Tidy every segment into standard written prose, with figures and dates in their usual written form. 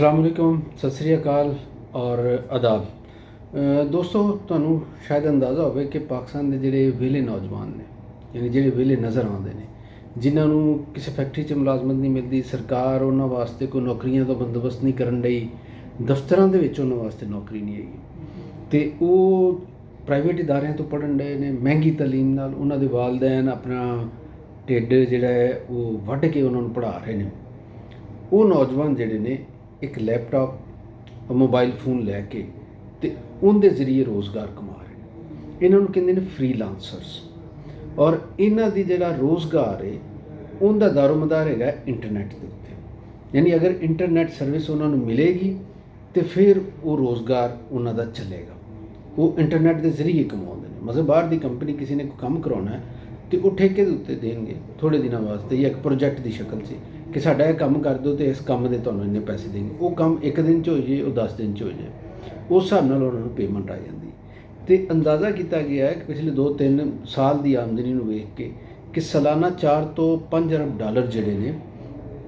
अस्सलाम वालेकुम, सत श्री अकाल और आदाब। दोस्तों, ਤੁਹਾਨੂੰ ਸ਼ਾਇਦ ਅੰਦਾਜ਼ਾ ਹੋਵੇ ਕਿ ਪਾਕਿਸਤਾਨ ਦੇ ਜਿਹੜੇ ਵਿਹਲੇ ਨੌਜਵਾਨ ਨੇ, ਯਾਨੀ ਜਿਹੜੇ ਵਿਹਲੇ ਨਜ਼ਰ ਆਉਂਦੇ ਨੇ, ਜਿਨ੍ਹਾਂ ਨੂੰ ਕਿਸੇ ਫੈਕਟਰੀ 'ਚ ਮੁਲਾਜ਼ਮਤ ਨਹੀਂ ਮਿਲਦੀ, ਸਰਕਾਰ ਉਹਨਾਂ ਵਾਸਤੇ ਕੋਈ ਨੌਕਰੀਆਂ ਦਾ ਬੰਦੋਬਸਤ ਨਹੀਂ ਕਰਨ ਲਈ, ਦਫ਼ਤਰਾਂ ਦੇ ਵਿੱਚ ਉਹਨਾਂ ਵਾਸਤੇ ਨੌਕਰੀ ਨਹੀਂ ਹੈਗੀ ਅਤੇ ਉਹ ਪ੍ਰਾਈਵੇਟ ਇਦਾਰਿਆਂ ਤੋਂ ਪੜ੍ਹਨ ਡਏ ਨੇ। ਮਹਿੰਗੀ ਤਾਲੀਮ ਨਾਲ ਉਹਨਾਂ ਦੇ ਵਾਲਦੈਨ ਆਪਣਾ ਢਿੱਡ ਜਿਹੜਾ ਹੈ ਉਹ ਵੱਢ ਕੇ ਉਹਨਾਂ ਨੂੰ ਪੜ੍ਹਾ ਰਹੇ ਨੇ। ਉਹ ਨੌਜਵਾਨ ਜਿਹੜੇ ਨੇ ਇੱਕ ਲੈਪਟਾਪ, ਮੋਬਾਈਲ ਫੋਨ ਲੈ ਕੇ ਅਤੇ ਉਹਦੇ ਜ਼ਰੀਏ ਰੋਜ਼ਗਾਰ ਕਮਾ ਰਹੇ ਨੇ। ਇਹਨਾਂ ਨੂੰ ਕਹਿੰਦੇ ਨੇ ਫ੍ਰੀਲਾਂਸਰਸ। ਔਰ ਇਹਨਾਂ ਦੀ ਜਿਹੜਾ ਰੋਜ਼ਗਾਰ ਹੈ ਉਹਦਾ ਦਾਰੋਮਦਾਰ ਹੈਗਾ ਇੰਟਰਨੈਟ ਦੇ ਉੱਤੇ। ਯਾਨੀ ਅਗਰ ਇੰਟਰਨੈਟ ਸਰਵਿਸ ਉਹਨਾਂ ਨੂੰ ਮਿਲੇਗੀ ਤਾਂ ਫਿਰ ਉਹ ਰੋਜ਼ਗਾਰ ਉਹਨਾਂ ਦਾ ਚੱਲੇਗਾ। ਉਹ ਇੰਟਰਨੈਟ ਦੇ ਜ਼ਰੀਏ ਕਮਾਉਂਦੇ ਨੇ। ਮਤਲਬ ਬਾਹਰ ਦੀ ਕੰਪਨੀ ਕਿਸੇ ਨੇ ਕੋਈ ਕੰਮ ਕਰਾਉਣਾ ਹੈ ਅਤੇ ਉਹ ਠੇਕੇ ਦੇ ਉੱਤੇ ਦੇਣਗੇ ਥੋੜ੍ਹੇ ਦਿਨਾਂ ਵਾਸਤੇ, ਜਾਂ ਇੱਕ ਪ੍ਰੋਜੈਕਟ ਦੀ ਸ਼ਕਲ 'ਚ ਕਿ ਸਾਡਾ ਇਹ ਕੰਮ ਕਰ ਦਿਓ ਅਤੇ ਇਸ ਕੰਮ ਦੇ ਤੁਹਾਨੂੰ ਇੰਨੇ ਪੈਸੇ ਦੇਣਗੇ। ਉਹ ਕੰਮ ਇੱਕ ਦਿਨ 'ਚ ਹੋ ਜਾਏ, ਉਹ 10 ਦਿਨ 'ਚ ਹੋ ਜਾਏ, ਉਸ ਹਿਸਾਬ ਨਾਲ ਉਹਨਾਂ ਨੂੰ ਪੇਮੈਂਟ ਆ ਜਾਂਦੀ। ਅਤੇ ਅੰਦਾਜ਼ਾ ਕੀਤਾ ਗਿਆ ਹੈ ਕਿ ਪਿਛਲੇ 2-3 ਸਾਲ ਦੀ ਆਮਦਨੀ ਨੂੰ ਵੇਖ ਕੇ ਕਿ ਸਾਲਾਨਾ 4 ਤੋਂ 5 ਅਰਬ ਡਾਲਰ ਜਿਹੜੇ ਨੇ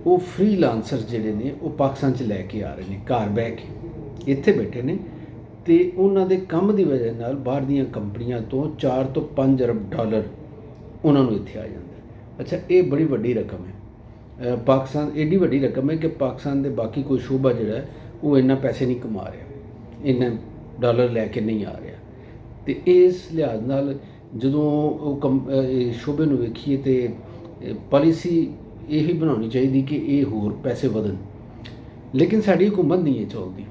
ਉਹ ਫ੍ਰੀਲਾਂਸਰ ਜਿਹੜੇ ਨੇ ਉਹ ਪਾਕਿਸਤਾਨ 'ਚ ਲੈ ਕੇ ਆ ਰਹੇ ਨੇ, ਘਰ ਬਹਿ ਕੇ ਇੱਥੇ ਬੈਠੇ ਨੇ ਅਤੇ ਉਹਨਾਂ ਦੇ ਕੰਮ ਦੀ ਵਜ੍ਹਾ ਨਾਲ ਬਾਹਰ ਦੀਆਂ ਕੰਪਨੀਆਂ ਤੋਂ 4 ਤੋਂ 5 ਅਰਬ ਡਾਲਰ ਉਹਨਾਂ ਨੂੰ ਇੱਥੇ ਆ ਜਾਂਦਾ। ਅੱਛਾ, ਇਹ ਬੜੀ ਵੱਡੀ ਰਕਮ ਹੈ। ਪਾਕਿਸਤਾਨ ਐਡੀ ਵੱਡੀ ਰਕਮ ਹੈ ਕਿ ਪਾਕਿਸਤਾਨ ਦੇ ਬਾਕੀ ਕੋਈ ਸ਼ੋਭਾ ਜਿਹੜਾ ਹੈ ਉਹ ਇੰਨਾ ਪੈਸੇ ਨਹੀਂ ਕਮਾ ਰਿਹਾ, ਇੰਨਾ ਡਾਲਰ ਲੈ ਕੇ ਨਹੀਂ ਆ ਰਿਹਾ। ਅਤੇ ਇਸ ਲਿਹਾਜ਼ ਨਾਲ ਜਦੋਂ ਉਹ ਸ਼ੋਭੇ ਨੂੰ ਵੇਖੀਏ ਤਾਂ ਪਾਲਿਸੀ ਇਹੀ ਬਣਾਉਣੀ ਚਾਹੀਦੀ ਕਿ ਇਹ ਹੋਰ ਪੈਸੇ ਵਧਣ। ਲੇਕਿਨ ਸਾਡੀ ਹੁਕੂਮਤ ਨਹੀਂ ਇਹ ਚਾਹੁੰਦੀ।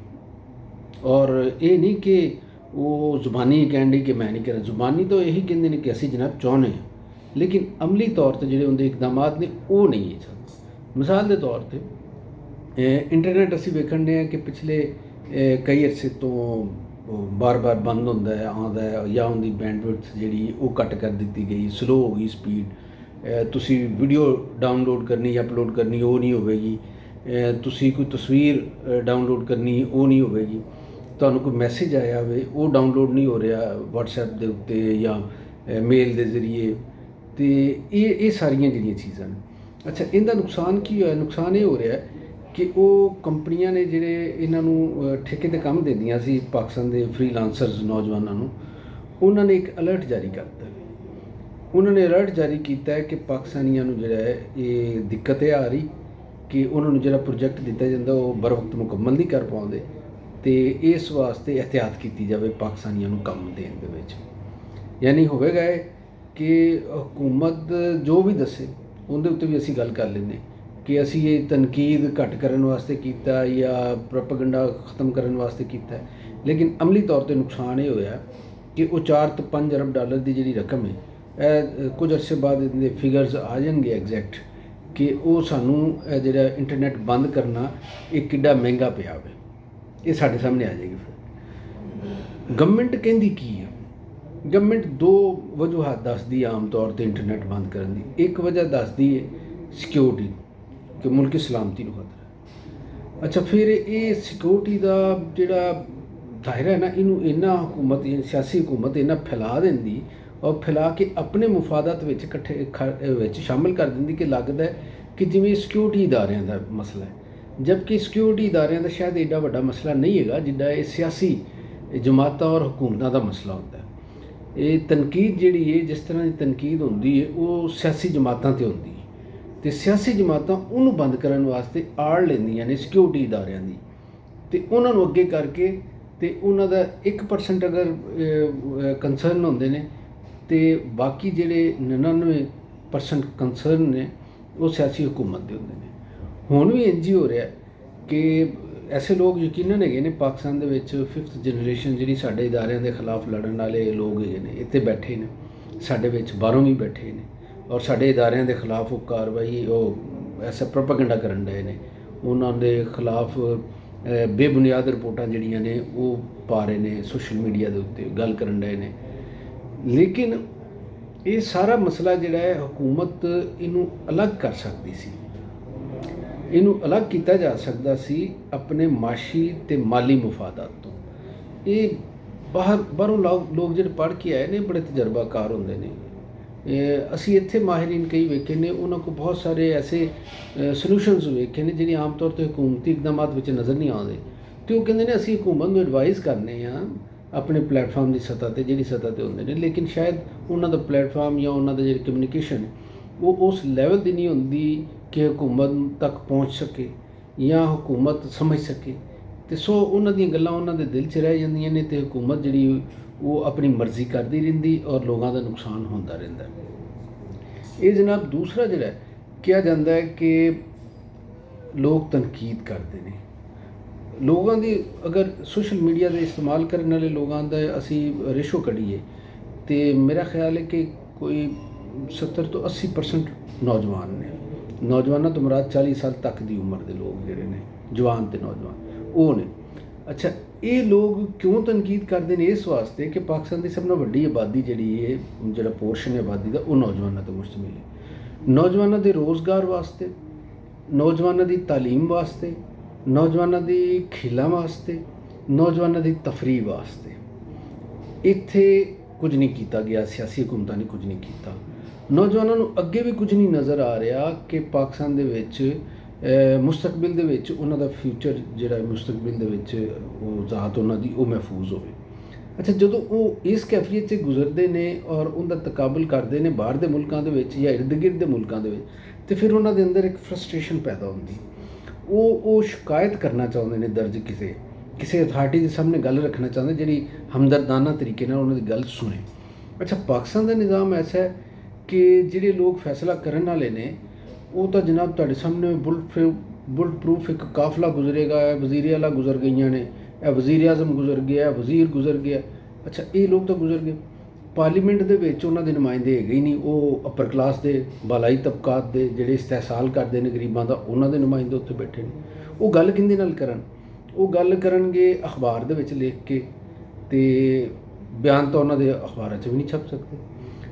ਔਰ ਇਹ ਨਹੀਂ ਕਿ ਉਹ ਜ਼ੁਬਾਨੀ ਕਹਿਣ ਡਈ ਕਿ ਮੈਂ ਨਹੀਂ ਕਰਾਂ। ਜ਼ੁਬਾਨੀ ਤਾਂ ਇਹੀ ਕਹਿੰਦੇ ਨੇ ਕਿ ਅਸੀਂ ਜਨਾਬ ਚਾਹੁੰਦੇ ਹਾਂ, ਲੇਕਿਨ ਅਮਲੀ ਤੌਰ 'ਤੇ ਜਿਹੜੇ ਉਹਦੇ ਇਕਦਾਮਾਤ ਨੇ ਉਹ ਨਹੀਂ ਇਹ ਚਾਹੁੰਦੇ। ਮਿਸਾਲ ਦੇ ਤੌਰ 'ਤੇ ਇੰਟਰਨੈਟ ਅਸੀਂ ਵੇਖਣ ਦੇ ਹਾਂ ਕਿ ਪਿਛਲੇ ਕਈ ਅਰਸੇ ਤੋਂ ਬਾਰ-ਬਾਰ ਬੰਦ ਹੁੰਦਾ ਹੈ, ਆਉਂਦਾ ਹੈ, ਜਾਂ ਉਹਦੀ ਬੈਂਡਵਿਡਥ ਜਿਹੜੀ ਉਹ ਘੱਟ ਕਰ ਦਿੱਤੀ ਗਈ, ਸਲੋ ਹੋ ਗਈ ਸਪੀਡ। ਤੁਸੀਂ ਵੀਡੀਓ ਡਾਊਨਲੋਡ ਕਰਨੀ ਜਾਂ ਅਪਲੋਡ ਕਰਨੀ ਉਹ ਨਹੀਂ ਹੋਵੇਗੀ। ਤੁਸੀਂ ਕੋਈ ਤਸਵੀਰ ਡਾਊਨਲੋਡ ਕਰਨੀ ਉਹ ਨਹੀਂ ਹੋਵੇਗੀ। ਤੁਹਾਨੂੰ ਕੋਈ ਮੈਸੇਜ ਆਇਆ ਹੋਵੇ ਉਹ ਡਾਊਨਲੋਡ ਨਹੀਂ ਹੋ ਰਿਹਾ ਵਟਸਐਪ ਦੇ ਉੱਤੇ ਜਾਂ ਮੇਲ ਦੇ ਜ਼ਰੀਏ। ਅਤੇ ਇਹ ਸਾਰੀਆਂ ਜਿਹੜੀਆਂ ਚੀਜ਼ਾਂ ਨੇ। ਅੱਛਾ, ਇਹਦਾ ਨੁਕਸਾਨ ਕੀ ਹੋਇਆ? ਨੁਕਸਾਨ ਇਹ ਹੋ ਰਿਹਾ ਕਿ ਉਹ ਕੰਪਨੀਆਂ ਨੇ ਜਿਹੜੇ ਇਹਨਾਂ ਨੂੰ ਠੇਕੇ 'ਤੇ ਕੰਮ ਦਿੰਦੀਆਂ ਸੀ ਪਾਕਿਸਤਾਨ ਦੇ ਫ੍ਰੀਲਾਂਸਰਸ ਨੌਜਵਾਨਾਂ ਨੂੰ, ਉਹਨਾਂ ਨੇ ਇੱਕ ਅਲਰਟ ਜਾਰੀ ਕਰਤਾ। ਉਹਨਾਂ ਨੇ ਅਲਰਟ ਜਾਰੀ ਕੀਤਾ ਹੈ ਕਿ ਪਾਕਿਸਤਾਨੀਆਂ ਨੂੰ ਜਿਹੜਾ ਹੈ ਇਹ ਦਿੱਕਤ ਇਹ ਆ ਰਹੀ ਕਿ ਉਹਨਾਂ ਨੂੰ ਜਿਹੜਾ ਪ੍ਰੋਜੈਕਟ ਦਿੱਤਾ ਜਾਂਦਾ ਉਹ ਬਰ ਵਕਤ ਮੁਕੰਮਲ ਨਹੀਂ ਕਰ ਪਾਉਂਦੇ, ਅਤੇ ਇਸ ਵਾਸਤੇ ਇਹਤਿਆਤ ਕੀਤੀ ਜਾਵੇ ਪਾਕਿਸਤਾਨੀਆਂ ਨੂੰ ਕੰਮ ਦੇਣ ਦੇ ਵਿੱਚ। ਯਾਨੀ ਹੋਵੇਗਾ ਇਹ ਕਿ ਹਕੂਮਤ ਜੋ ਵੀ ਦੱਸੇ ਉਹਦੇ ਉੱਤੇ ਵੀ ਅਸੀਂ ਗੱਲ ਕਰ ਲੈਂਦੇ ਕਿ ਅਸੀਂ ਇਹ ਤਨਕੀਦ ਘੱਟ ਕਰਨ ਵਾਸਤੇ ਕੀਤਾ ਜਾਂ ਪ੍ਰੋਪੇਗੈਂਡਾ ਖਤਮ ਕਰਨ ਵਾਸਤੇ ਕੀਤਾ, ਲੇਕਿਨ ਅਮਲੀ ਤੌਰ 'ਤੇ ਨੁਕਸਾਨ ਇਹ ਹੋਇਆ ਕਿ ਉਹ 4 ਤੋਂ 5 ਅਰਬ ਡਾਲਰ ਦੀ ਜਿਹੜੀ ਰਕਮ ਹੈ, ਇਹ ਕੁਝ ਅਰਸੇ ਬਾਅਦ ਇਹਦੇ ਫਿਗਰਸ ਆ ਜਾਣਗੇ ਐਗਜ਼ੈਕਟ ਕਿ ਉਹ ਸਾਨੂੰ ਜਿਹੜਾ ਇੰਟਰਨੈਟ ਬੰਦ ਕਰਨਾ ਇਹ ਕਿੱਡਾ ਮਹਿੰਗਾ ਪਿਆ ਹੋਵੇ। ਇਹ ਸਾਡੇ ਸਾਹਮਣੇ ਆ ਜਾਏਗੀ। ਫਿਰ ਗਵਰਨਮੈਂਟ ਕਹਿੰਦੀ ਕੀ ਹੈ? ਗਵਰਨਮੈਂਟ 2 ਵਜੂਹਾਤ ਦੱਸਦੀ ਆਮ ਤੌਰ 'ਤੇ ਇੰਟਰਨੈਟ ਬੰਦ ਕਰਨ ਦੀ। ਇੱਕ ਵਜ੍ਹਾ ਦੱਸਦੀ ਹੈ ਸਿਕਿਉਰਿਟੀ, ਕਿ ਮੁਲਕੀ ਸਲਾਮਤੀ ਨੂੰ ਖਤਰਾ ਹੈ। ਅੱਛਾ, ਫਿਰ ਇਹ ਸਿਕਿਉਰਿਟੀ ਦਾ ਜਿਹੜਾ ਦਾਇਰਾ ਹੈ ਨਾ, ਇਹਨੂੰ ਇੰਨਾ ਹਕੂਮਤ, ਸਿਆਸੀ ਹਕੂਮਤ ਇੰਨਾ ਫੈਲਾ ਦਿੰਦੀ ਔਰ ਫੈਲਾ ਕੇ ਆਪਣੇ ਮੁਫਾਦਾਤ ਵਿੱਚ ਵਿੱਚ ਸ਼ਾਮਿਲ ਕਰ ਦਿੰਦੀ ਕਿ ਲੱਗਦਾ ਹੈ ਕਿ ਜਿਵੇਂ ਸਿਕਿਉਰਿਟੀ ਇਦਾਰਿਆਂ ਦਾ ਮਸਲਾ ਹੈ, ਜਦਕਿ ਸਿਕਿਉਰਿਟੀ ਇਦਾਰਿਆਂ ਦਾ ਸ਼ਾਇਦ ਐਡਾ ਵੱਡਾ ਮਸਲਾ ਨਹੀਂ ਹੈਗਾ ਜਿੱਡਾ ਇਹ ਸਿਆਸੀ ਜਮਾਤਾਂ ਔਰ ਹਕੂਮਤਾਂ ਦਾ ਮਸਲਾ ਹੁੰਦਾ ਹੈ। ਇਹ ਤਨਕੀਦ ਜਿਹੜੀ ਹੈ, ਜਿਸ ਤਰ੍ਹਾਂ ਦੀ ਤਨਕੀਦ ਹੁੰਦੀ ਹੈ ਉਹ ਸਿਆਸੀ ਜਮਾਤਾਂ 'ਤੇ ਹੁੰਦੀ ਹੈ, ਅਤੇ ਸਿਆਸੀ ਜਮਾਤਾਂ ਉਹਨੂੰ ਬੰਦ ਕਰਨ ਵਾਸਤੇ ਆੜ ਲੈਂਦੀਆਂ ਨੇ ਸਿਕਿਉਰਿਟੀ ਇਦਾਰਿਆਂ ਦੀ, ਅਤੇ ਉਹਨਾਂ ਨੂੰ ਅੱਗੇ ਕਰਕੇ ਅਤੇ ਉਹਨਾਂ ਦਾ 1% ਅਗਰ ਕੰਸਰਨ ਹੁੰਦੇ ਨੇ ਅਤੇ ਬਾਕੀ ਜਿਹੜੇ 99% ਕੰਸਰਨ ਨੇ ਉਹ ਸਿਆਸੀ ਹਕੂਮਤ ਦੇ ਹੁੰਦੇ ਨੇ। ਹੁਣ ਵੀ ਇੰਝ ਹੀ ਹੋ ਰਿਹਾ ਕਿ ਐਸੇ ਲੋਕ ਯਕੀਨਨ ਹੈਗੇ ਨੇ ਪਾਕਿਸਤਾਨ ਦੇ ਵਿੱਚ, 5th ਜਨਰੇਸ਼ਨ ਜਿਹੜੀ ਸਾਡੇ ਇਦਾਰਿਆਂ ਦੇ ਖਿਲਾਫ ਲੜਨ ਵਾਲੇ ਲੋਕ ਹੈਗੇ ਨੇ, ਇੱਥੇ ਬੈਠੇ ਨੇ ਸਾਡੇ ਵਿੱਚ, ਬਾਹਰੋਂ ਵੀ ਬੈਠੇ ਨੇ ਔਰ ਸਾਡੇ ਇਦਾਰਿਆਂ ਦੇ ਖਿਲਾਫ ਉਹ ਕਾਰਵਾਈ, ਉਹ ਐਸਾ ਪ੍ਰੋਪੇਗੈਂਡਾ ਕਰਨ ਡਏ ਨੇ। ਉਹਨਾਂ ਦੇ ਖਿਲਾਫ ਬੇਬੁਨਿਆਦ ਰਿਪੋਰਟਾਂ ਜਿਹੜੀਆਂ ਨੇ ਉਹ ਪਾ ਰਹੇ ਨੇ ਸੋਸ਼ਲ ਮੀਡੀਆ ਦੇ ਉੱਤੇ, ਗੱਲ ਕਰਨ ਡਏ ਨੇ। ਲੇਕਿਨ ਇਹ ਸਾਰਾ ਮਸਲਾ ਜਿਹੜਾ ਹੈ ਹਕੂਮਤ ਇਹਨੂੰ ਅਲੱਗ ਕਰ ਸਕਦੀ ਸੀ। ਇਹਨੂੰ ਅਲੱਗ ਕੀਤਾ ਜਾ ਸਕਦਾ ਸੀ ਆਪਣੇ ਮਾਸ਼ੀ ਅਤੇ ਮਾਲੀ ਮੁਫਾਦਾਤ ਤੋਂ। ਇਹ ਬਾਹਰੋਂ ਲੋਕ ਜਿਹੜੇ ਪੜ੍ਹ ਕੇ ਆਏ ਨੇ ਬੜੇ ਤਜਰਬਾਕਾਰ ਹੁੰਦੇ ਨੇ, ਅਸੀਂ ਇੱਥੇ ਮਾਹਿਰੀਨ ਕਈ ਵੇਖੇ ਨੇ, ਉਹਨਾਂ ਕੋਲ ਬਹੁਤ ਸਾਰੇ ਐਸੇ ਸੋਲਿਊਸ਼ਨਸ ਵੇਖੇ ਨੇ ਜਿਹੜੇ ਆਮ ਤੌਰ 'ਤੇ ਹਕੂਮਤੀ ਇਕਦਾਮਾਤ ਵਿੱਚ ਨਜ਼ਰ ਨਹੀਂ ਆਉਂਦੇ। ਅਤੇ ਉਹ ਕਹਿੰਦੇ ਨੇ ਅਸੀਂ ਹਕੂਮਤ ਨੂੰ ਐਡਵਾਈਜ਼ ਕਰਨੇ ਹਾਂ ਆਪਣੇ ਪਲੇਟਫਾਰਮ ਦੀ ਸਤ੍ਹਾ 'ਤੇ, ਜਿਹੜੀ ਸਤ੍ਹਾ 'ਤੇ ਹੁੰਦੇ ਨੇ, ਲੇਕਿਨ ਸ਼ਾਇਦ ਉਹਨਾਂ ਦਾ ਪਲੇਟਫਾਰਮ ਜਾਂ ਉਹਨਾਂ ਦਾ ਜਿਹੜੀ ਕਮਿਊਨੀਕੇਸ਼ਨ ਉਹ ਉਸ ਲੈਵਲ ਦੀ ਨਹੀਂ ਹੁੰਦੀ ਕਿ ਹਕੂਮਤ ਤੱਕ ਪਹੁੰਚ ਸਕੇ ਜਾਂ ਹਕੂਮਤ ਸਮਝ ਸਕੇ। ਅਤੇ ਸੋ ਉਹਨਾਂ ਦੀਆਂ ਗੱਲਾਂ ਉਹਨਾਂ ਦੇ ਦਿਲ 'ਚ ਰਹਿ ਜਾਂਦੀਆਂ ਨੇ, ਅਤੇ ਹਕੂਮਤ ਜਿਹੜੀ ਉਹ ਆਪਣੀ ਮਰਜ਼ੀ ਕਰਦੀ ਰਹਿੰਦੀ ਔਰ ਲੋਕਾਂ ਦਾ ਨੁਕਸਾਨ ਹੁੰਦਾ ਰਹਿੰਦਾ। ਇਹ ਜਨਾਬ ਦੂਸਰਾ ਜਿਹੜਾ ਕਿਹਾ ਜਾਂਦਾ ਹੈ ਕਿ ਲੋਕ ਤਨਕੀਦ ਕਰਦੇ ਨੇ ਲੋਕਾਂ ਦੀ। ਅਗਰ ਸੋਸ਼ਲ ਮੀਡੀਆ ਦੇ ਇਸਤੇਮਾਲ ਕਰਨ ਵਾਲੇ ਲੋਕਾਂ ਦਾ ਅਸੀਂ ਰੇਸ਼ੋ ਕੱਢੀਏ ਤਾਂ ਮੇਰਾ ਖਿਆਲ ਹੈ ਕਿ ਕੋਈ 70 ਤੋਂ 80% ਨੌਜਵਾਨ ਨੇ। ਨੌਜਵਾਨਾਂ ਤੋਂ ਮੁਰਾਦ 40 ਸਾਲ ਤੱਕ ਦੀ ਉਮਰ ਦੇ ਲੋਕ ਜਿਹੜੇ ਨੇ, ਜਵਾਨ ਅਤੇ ਨੌਜਵਾਨ ਉਹ ਨੇ। ਅੱਛਾ, ਇਹ ਲੋਕ ਕਿਉਂ ਤਨਕੀਦ ਕਰਦੇ ਨੇ? ਇਸ ਵਾਸਤੇ ਕਿ ਪਾਕਿਸਤਾਨ ਦੀ ਸਭ ਨਾਲੋਂ ਵੱਡੀ ਆਬਾਦੀ ਜਿਹੜੀ ਹੈ, ਜਿਹੜਾ ਪੋਰਸ਼ਨ ਹੈ ਆਬਾਦੀ ਦਾ, ਉਹ ਨੌਜਵਾਨਾਂ 'ਤੇ ਮੁਸ਼ਤਮਿਲ ਹੈ। ਨੌਜਵਾਨਾਂ ਦੇ ਰੋਜ਼ਗਾਰ ਵਾਸਤੇ, ਨੌਜਵਾਨਾਂ ਦੀ ਤਾਲੀਮ ਵਾਸਤੇ, ਨੌਜਵਾਨਾਂ ਦੀ ਖੇਡਾਂ ਵਾਸਤੇ, ਨੌਜਵਾਨਾਂ ਦੀ ਤਫਰੀਹ ਵਾਸਤੇ ਇੱਥੇ ਕੁਝ ਨਹੀਂ ਕੀਤਾ ਗਿਆ। ਸਿਆਸੀ ਹਕੂਮਤਾਂ ਨੇ ਕੁਝ ਨਹੀਂ ਕੀਤਾ। ਨੌਜਵਾਨਾਂ ਨੂੰ ਅੱਗੇ ਵੀ ਕੁਝ ਨਹੀਂ ਨਜ਼ਰ ਆ ਰਿਹਾ ਕਿ ਪਾਕਿਸਤਾਨ ਦੇ ਵਿੱਚ ਮੁਸਤਕਬਲ ਦੇ ਵਿੱਚ ਉਹਨਾਂ ਦਾ ਫਿਊਚਰ ਜਿਹੜਾ ਮੁਸਤਕਬਲ ਦੇ ਵਿੱਚ ਉਹ ਜ਼ਾਤ ਉਹਨਾਂ ਦੀ ਉਹ ਮਹਿਫੂਜ਼ ਹੋਵੇ। ਅੱਛਾ, ਜਦੋਂ ਉਹ ਇਸ ਕੈਫੀਅਤ 'ਚ ਗੁਜ਼ਰਦੇ ਨੇ ਔਰ ਉਹਦਾ ਤਕਾਬਲ ਕਰਦੇ ਨੇ ਬਾਹਰ ਦੇ ਮੁਲਕਾਂ ਦੇ ਵਿੱਚ ਜਾਂ ਇਰਦ ਗਿਰਦ ਦੇ ਮੁਲਕਾਂ ਦੇ ਵਿੱਚ, ਅਤੇ ਫਿਰ ਉਹਨਾਂ ਦੇ ਅੰਦਰ ਇੱਕ ਫਰਸਟ੍ਰੇਸ਼ਨ ਪੈਦਾ ਹੁੰਦੀ। ਉਹ ਸ਼ਿਕਾਇਤ ਕਰਨਾ ਚਾਹੁੰਦੇ ਨੇ ਦਰਜ ਕਿਸੇ ਅਥਾਰਟੀ ਦੇ ਸਾਹਮਣੇ ਗੱਲ ਰੱਖਣਾ ਚਾਹੁੰਦੇ ਜਿਹੜੀ ਹਮਦਰਦਾਨਾ ਤਰੀਕੇ ਨਾਲ ਉਹਨਾਂ ਦੀ ਗੱਲ ਸੁਣੇ। ਅੱਛਾ, ਪਾਕਿਸਤਾਨ ਦਾ ਨਿਜ਼ਾਮ ਐਸਾ ਹੈ ਕਿ ਜਿਹੜੇ ਲੋਕ ਫੈਸਲਾ ਕਰਨ ਵਾਲੇ ਨੇ ਉਹ ਤਾਂ ਜਨਾਬ ਤੁਹਾਡੇ ਸਾਹਮਣੇ ਬੁਲਟ ਪ੍ਰੂਫ ਇੱਕ ਕਾਫਲਾ ਗੁਜ਼ਰੇਗਾ। ਇਹ ਵਜ਼ੀਰ ਆਲਾ ਗੁਜ਼ਰ ਗਈਆਂ ਨੇ, ਇਹ ਵਜ਼ੀਰ ਆਜ਼ਮ ਗੁਜ਼ਰ ਗਿਆ, ਇਹ ਵਜ਼ੀਰ ਗੁਜ਼ਰ ਗਿਆ। ਅੱਛਾ, ਇਹ ਲੋਕ ਤਾਂ ਗੁਜ਼ਰ ਗਏ। ਪਾਰਲੀਮੈਂਟ ਦੇ ਵਿੱਚ ਉਹਨਾਂ ਦੇ ਨੁਮਾਇੰਦੇ ਹੈਗੇ ਹੀ ਨਹੀਂ। ਉਹ ਅਪਰ ਕਲਾਸ ਦੇ ਬਾਲਾਈ ਤਬਕਾਤ ਦੇ ਜਿਹੜੇ ਇਸਤਹਿਸਾਲ ਕਰਦੇ ਨੇ ਗਰੀਬਾਂ ਦਾ, ਉਹਨਾਂ ਦੇ ਨੁਮਾਇੰਦੇ ਉੱਥੇ ਬੈਠੇ ਨੇ। ਉਹ ਗੱਲ ਕਿਹਦੇ ਨਾਲ ਕਰਨ? ਉਹ ਗੱਲ ਕਰਨਗੇ ਅਖਬਾਰ ਦੇ ਵਿੱਚ ਲਿਖ ਕੇ, ਅਤੇ ਬਿਆਨ ਤਾਂ ਉਹਨਾਂ ਦੇ ਅਖਬਾਰਾਂ 'ਚ ਵੀ ਨਹੀਂ ਛਪ ਸਕਦੇ।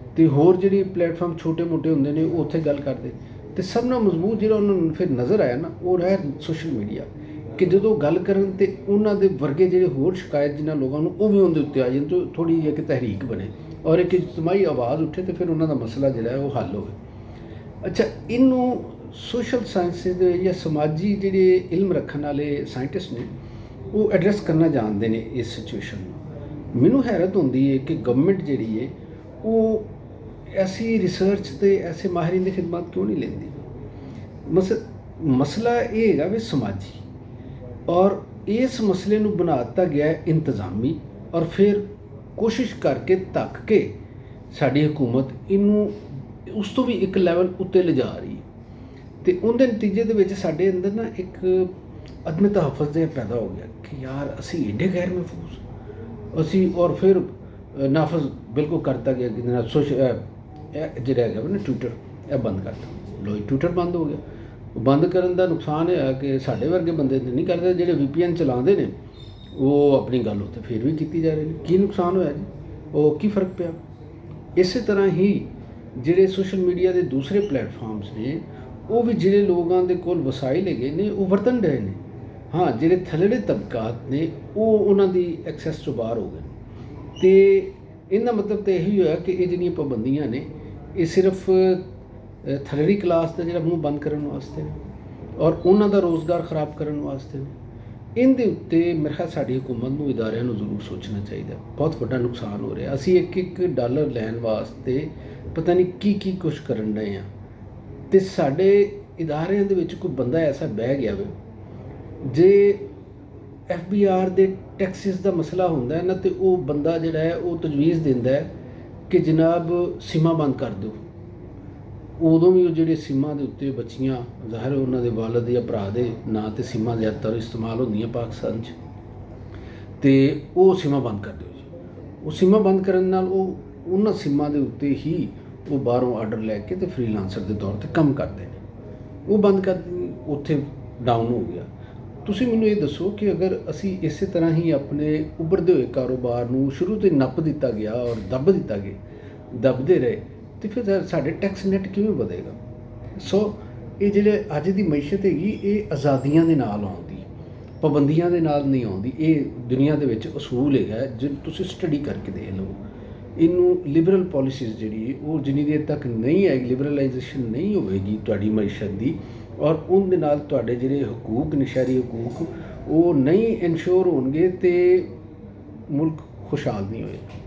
ਅਤੇ ਹੋਰ ਜਿਹੜੀ ਪਲੇਟਫਾਰਮ ਛੋਟੇ ਮੋਟੇ ਹੁੰਦੇ ਨੇ ਉਹ ਉੱਥੇ ਗੱਲ ਕਰਦੇ। ਅਤੇ ਸਭ ਨਾਲੋਂ ਮਜ਼ਬੂਤ ਜਿਹੜਾ ਉਹਨਾਂ ਨੂੰ ਫਿਰ ਨਜ਼ਰ ਆਇਆ ਨਾ, ਉਹ ਹੈ ਸੋਸ਼ਲ ਮੀਡੀਆ। ਕਿ ਜਦੋਂ ਗੱਲ ਕਰਨ ਤੇ ਉਹਨਾਂ ਦੇ ਵਰਗੇ ਜਿਹੜੇ ਹੋਰ ਸ਼ਿਕਾਇਤ ਜਿਨ੍ਹਾਂ ਲੋਕਾਂ ਨੂੰ ਉਹ ਵੀ ਉਹਦੇ ਉੱਤੇ ਆ ਜਾਣ ਤਾਂ ਥੋੜ੍ਹੀ ਜਿਹੀ ਇੱਕ ਤਹਿਰੀਕ ਬਣੇ ਔਰ ਇੱਕ ਇਜਤਮਾਈ ਆਵਾਜ਼ ਉੱਠੇ ਅਤੇ ਫਿਰ ਉਹਨਾਂ ਦਾ ਮਸਲਾ ਜਿਹੜਾ ਹੈ ਉਹ ਹੱਲ ਹੋਵੇ। ਅੱਛਾ, ਇਹਨੂੰ ਸੋਸ਼ਲ ਸਾਇੰਸਿਸ ਦੇ ਜਾਂ ਸਮਾਜੀ ਜਿਹੜੇ ਇਲਮ ਰੱਖਣ ਵਾਲੇ ਸਾਇੰਟਿਸਟ ਨੇ ਉਹ ਐਡਰੈਸ ਕਰਨਾ ਜਾਣਦੇ ਨੇ ਇਸ ਸਿਚੁਏਸ਼ਨ ਨੂੰ। ਮੈਨੂੰ ਹੈਰਤ ਹੁੰਦੀ ਹੈ ਕਿ ਗਵਰਨਮੈਂਟ ਜਿਹੜੀ ਹੈ ਉਹ ਐਸੀ ਰਿਸਰਚ ਅਤੇ ਐਸੇ ਮਾਹਿਰੀਨ ਦੀ ਖਿਦਮਤ ਕਿਉਂ ਨਹੀਂ ਲੈਂਦੀ। ਮਸਲਾ ਇਹ ਹੈਗਾ ਵੀ ਸਮਾਜੀ, ਔਰ ਇਸ ਮਸਲੇ ਨੂੰ ਬਣਾ ਦਿੱਤਾ ਗਿਆ ਇੰਤਜ਼ਾਮੀ, ਔਰ ਫਿਰ ਕੋਸ਼ਿਸ਼ ਕਰਕੇ ਧੱਕ ਕੇ ਸਾਡੀ ਹਕੂਮਤ ਇਹਨੂੰ ਉਸ ਤੋਂ ਵੀ ਇੱਕ ਲੈਵਲ ਉੱਤੇ ਲਿਜਾ ਰਹੀ ਹੈ। ਅਤੇ ਉਹਦੇ ਨਤੀਜੇ ਦੇ ਵਿੱਚ ਸਾਡੇ ਅੰਦਰ ਨਾ ਇੱਕ ਅਦਮ ਤਹੱਫੁਜ਼ ਜਿਹਾ ਪੈਦਾ ਹੋ ਗਿਆ ਕਿ ਯਾਰ ਅਸੀਂ ਏਡੇ ਗੈਰ ਮਹਿਫੂਜ਼ ਅਸੀਂ, ਔਰ ਫਿਰ ਨਾਫਜ਼ ਬਿਲਕੁਲ ਕਰਤਾ ਗਿਆ ਕਿ ਜਿਹੜਾ ਹੈਗਾ ਨਾ ਟਵਿੱਟਰ, ਇਹ ਬੰਦ ਕਰਤਾ। ਲੋ ਟਵਿੱਟਰ ਬੰਦ ਹੋ ਗਿਆ। ਬੰਦ ਕਰਨ ਦਾ ਨੁਕਸਾਨ ਇਹ ਹੈ ਕਿ ਸਾਡੇ ਵਰਗੇ ਬੰਦੇ ਤਾਂ ਨਹੀਂ ਕਰਦੇ, ਜਿਹੜੇ VPN ਚਲਾਉਂਦੇ ਨੇ ਉਹ ਆਪਣੀ ਗੱਲ ਉੱਥੇ ਫਿਰ ਵੀ ਕੀਤੀ ਜਾ ਰਹੀ ਨੇ। ਕੀ ਨੁਕਸਾਨ ਹੋਇਆ ਜੀ? ਉਹ ਕੀ ਫ਼ਰਕ ਪਿਆ? ਇਸੇ ਤਰ੍ਹਾਂ ਹੀ ਜਿਹੜੇ ਸੋਸ਼ਲ ਮੀਡੀਆ ਦੇ ਦੂਸਰੇ ਪਲੇਟਫਾਰਮਸ ਨੇ ਉਹ ਵੀ ਜਿਹੜੇ ਲੋਕਾਂ ਦੇ ਕੋਲ ਵਸਾਇਲ ਹੈਗੇ ਨੇ ਉਹ ਵਰਤਣ ਰਹੇ ਨੇ। ਹਾਂ, ਜਿਹੜੇ ਥੱਲੜੇ ਤਬਕਾਤ ਨੇ ਉਹ ਉਹਨਾਂ ਦੀ ਐਕਸੈਸ ਤੋਂ ਬਾਹਰ ਹੋ ਗਏ। ਅਤੇ ਇਹਦਾ ਮਤਲਬ ਤਾਂ ਇਹੀ ਹੋਇਆ ਕਿ ਇਹ ਜਿਹੜੀਆਂ ਪਾਬੰਦੀਆਂ ਨੇ ਇਹ ਸਿਰਫ ਥੱਲੜੀ ਕਲਾਸ ਦਾ ਜਿਹੜਾ ਮੂੰਹ ਬੰਦ ਕਰਨ ਵਾਸਤੇ ਨੇ ਔਰ ਉਹਨਾਂ ਦਾ ਰੋਜ਼ਗਾਰ ਖਰਾਬ ਕਰਨ ਵਾਸਤੇ ਨੇ। ਇਹਦੇ ਉੱਤੇ ਮੇਰੇ ਖਿਆਲ ਸਾਡੀ ਹੁਕੂਮਤ ਨੂੰ, ਇਦਾਰਿਆਂ ਨੂੰ ਜ਼ਰੂਰ ਸੋਚਣਾ ਚਾਹੀਦਾ। ਬਹੁਤ ਵੱਡਾ ਨੁਕਸਾਨ ਹੋ ਰਿਹਾ। ਅਸੀਂ ਇੱਕ ਡਾਲਰ ਲੈਣ ਵਾਸਤੇ ਪਤਾ ਨਹੀਂ ਕੀ ਕੁਛ ਕਰਨ ਰਹੇ ਹਾਂ। ਅਤੇ ਸਾਡੇ ਇਦਾਰਿਆਂ ਦੇ ਵਿੱਚ ਕੋਈ ਬੰਦਾ ਐਸਾ ਬਹਿ ਗਿਆ ਵੇ, ਜੇ FBR ਦੇ ਟੈਕਸਿਸ ਦਾ ਮਸਲਾ ਹੁੰਦਾ ਹੈ ਨਾ, ਅਤੇ ਉਹ ਬੰਦਾ ਜਿਹੜਾ ਹੈ ਉਹ ਤਜਵੀਜ਼ ਦਿੰਦਾ ਹੈ ਕਿ ਜਨਾਬ ਸੀਮਾ ਬੰਦ ਕਰ ਦਿਓ। ਉਦੋਂ ਵੀ ਉਹ ਜਿਹੜੇ ਸੀਮਾ ਦੇ ਉੱਤੇ ਬੱਚੀਆਂ, ਜ਼ਾਹਿਰ ਉਹਨਾਂ ਦੇ ਵਾਲਦ ਜਾਂ ਭਰਾ ਦੇ ਨਾਂ 'ਤੇ ਸੀਮਾ ਜ਼ਿਆਦਾਤਰ ਇਸਤੇਮਾਲ ਹੁੰਦੀਆਂ ਪਾਕਿਸਤਾਨ 'ਚ, ਅਤੇ ਉਹ ਸੀਮਾ ਬੰਦ ਕਰ ਦਿਓ ਜੀ। ਉਹ ਸੀਮਾ ਬੰਦ ਕਰਨ ਨਾਲ ਉਹ ਉਹਨਾਂ ਸੀਮਾ ਦੇ ਉੱਤੇ ਹੀ ਉਹ ਬਾਹਰੋਂ ਆਰਡਰ ਲੈ ਕੇ ਅਤੇ ਫਰੀਲਾਂਸਰ ਦੇ ਤੌਰ 'ਤੇ ਕੰਮ ਕਰਦੇ ਨੇ। ਉਹ ਬੰਦ ਕਰ ਉੱਥੇ ਡਾਊਨ ਹੋ ਗਿਆ। ਤੁਸੀਂ ਮੈਨੂੰ ਇਹ ਦੱਸੋ ਕਿ ਅਗਰ ਅਸੀਂ ਇਸੇ ਤਰ੍ਹਾਂ ਹੀ ਆਪਣੇ ਉੱਭਰਦੇ ਹੋਏ ਕਾਰੋਬਾਰ ਨੂੰ ਸ਼ੁਰੂ ਤੋਂ ਨੱਪ ਦਿੱਤਾ ਗਿਆ ਔਰ ਦੱਬਦੇ ਰਹੇ, ਅਤੇ ਫਿਰ ਸਾਡੇ ਟੈਕਸ ਨੈਟ ਕਿਵੇਂ ਵਧੇਗਾ? ਸੋ ਇਹ ਜਿਹੜੇ ਅੱਜ ਦੀ ਮਈਸ਼ਤ ਹੈਗੀ ਇਹ ਆਜ਼ਾਦੀਆਂ ਦੇ ਨਾਲ ਆਉਂਦੀ, ਪਾਬੰਦੀਆਂ ਦੇ ਨਾਲ ਨਹੀਂ ਆਉਂਦੀ। ਇਹ ਦੁਨੀਆ ਦੇ ਵਿੱਚ ਅਸੂਲ ਹੈਗਾ, ਜੇ ਤੁਸੀਂ ਸਟੱਡੀ ਕਰਕੇ ਦੇਖ ਲਓ ਇਹਨੂੰ ਲਿਬਰਲ ਪੋਲਿਸੀਜ਼ ਜਿਹੜੀ ਉਹ ਜਿੰਨੀ ਦੇਰ ਤੱਕ ਨਹੀਂ ਆਏਗੀ, ਲਿਬਰਲਾਈਜੇਸ਼ਨ ਨਹੀਂ ਹੋਵੇਗੀ ਤੁਹਾਡੀ ਮਈਸ਼ਤ ਦੀ, ਔਰ ਉਹਦੇ ਨਾਲ ਤੁਹਾਡੇ ਜਿਹੜੇ ਹਕੂਕ ਨਸ਼ਹਿਰੀ ਹਕੂਕ ਉਹ ਨਹੀਂ ਇਨਸ਼ੋਰ ਹੋਣਗੇ ਤੇ ਮੁਲਕ ਖੁਸ਼ਹਾਲ ਨਹੀਂ ਹੋਏਗਾ।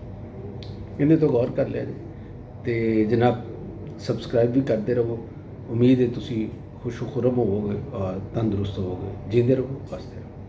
ਇਹਦੇ ਤੋਂ ਗੌਰ ਕਰ ਲਿਆ ਜੀ। ਤੇ ਜਨਾਬ ਸਬਸਕ੍ਰਾਈਬ ਵੀ ਕਰਦੇ ਰਹੋ। ਉਮੀਦ ਹੈ ਤੁਸੀਂ ਖੁਸ਼ ਖੁਰਮ ਹੋਵੋਗੇ ਔਰ ਤੰਦਰੁਸਤ ਹੋਵੋਗੇ। ਜੀਂਦੇ ਰਹੋ, ਵਸਦੇ ਰਹੋ।